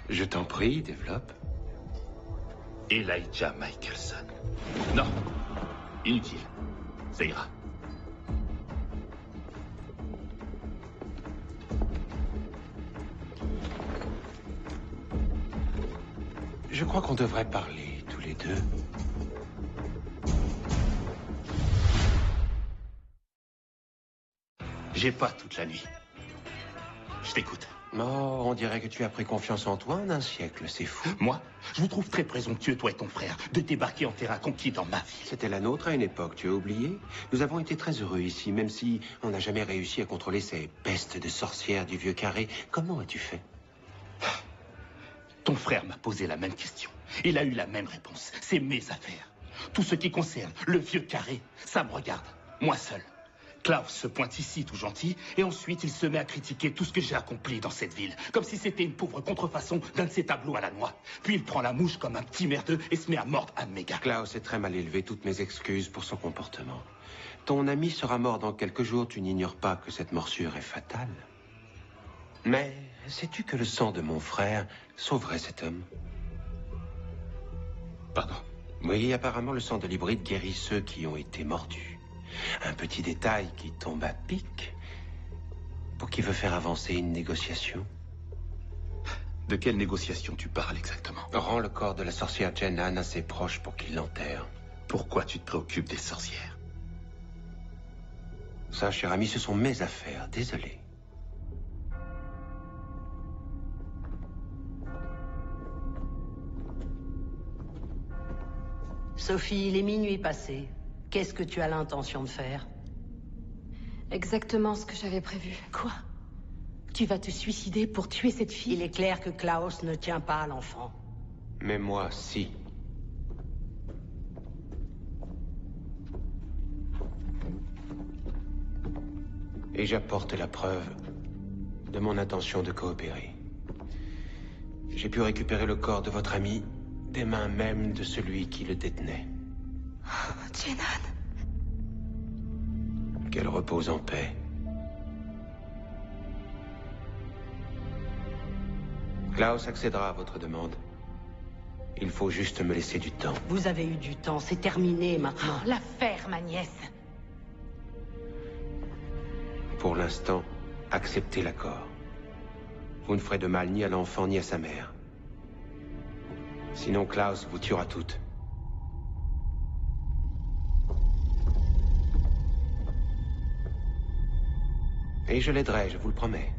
Je t'en prie, développe. Elijah Michelson. Non, inutile. Ça ira. Je crois qu'on devrait parler, tous les deux. J'ai pas toute la nuit. Je t'écoute. Oh, on dirait que tu as pris confiance en toi en un siècle, c'est fou. Moi, je vous trouve très présomptueux, toi et ton frère, de débarquer en terrain conquis dans ma ville. C'était la nôtre à une époque, tu as oublié? Nous avons été très heureux ici, même si on n'a jamais réussi à contrôler ces pestes de sorcières du vieux carré. Comment as-tu fait? Ton frère m'a posé la même question. Il a eu la même réponse. C'est mes affaires. Tout ce qui concerne le vieux carré, ça me regarde. Moi seul. Klaus se pointe ici tout gentil, et ensuite il se met à critiquer tout ce que j'ai accompli dans cette ville, comme si c'était une pauvre contrefaçon d'un de ses tableaux à la noix. Puis il prend la mouche comme un petit merdeux et se met à mordre un de mes gars. Klaus est très mal élevé, toutes mes excuses pour son comportement. Ton ami sera mort dans quelques jours, tu n'ignores pas que cette morsure est fatale. Mais sais-tu que le sang de mon frère sauverait cet homme? Pardon? Oui, apparemment le sang de l'hybride guérit ceux qui ont été mordus. Un petit détail qui tombe à pic. Pour qui veut faire avancer une négociation? De quelle négociation tu parles exactement? Rends le corps de la sorcière Jenan assez proche pour qu'il l'enterre. Pourquoi tu te préoccupes des sorcières? Ça, cher ami, ce sont mes affaires. Désolé. Sophie, il est minuit passé. Qu'est-ce que tu as l'intention de faire? Exactement ce que j'avais prévu. Quoi? Tu vas te suicider pour tuer cette fille? Il est clair que Klaus ne tient pas à l'enfant. Mais moi, si. Et j'apporte la preuve de mon intention de coopérer. J'ai pu récupérer le corps de votre ami des mains même de celui qui le détenait. Oh, Jenan. Qu'elle repose en paix. Klaus accédera à votre demande. Il faut juste me laisser du temps. Vous avez eu du temps, c'est terminé maintenant. Oh, l'affaire, ma nièce. Pour l'instant, acceptez l'accord. Vous ne ferez de mal ni à l'enfant ni à sa mère. Sinon, Klaus vous tuera toutes. Et je l'aiderai, je vous le promets.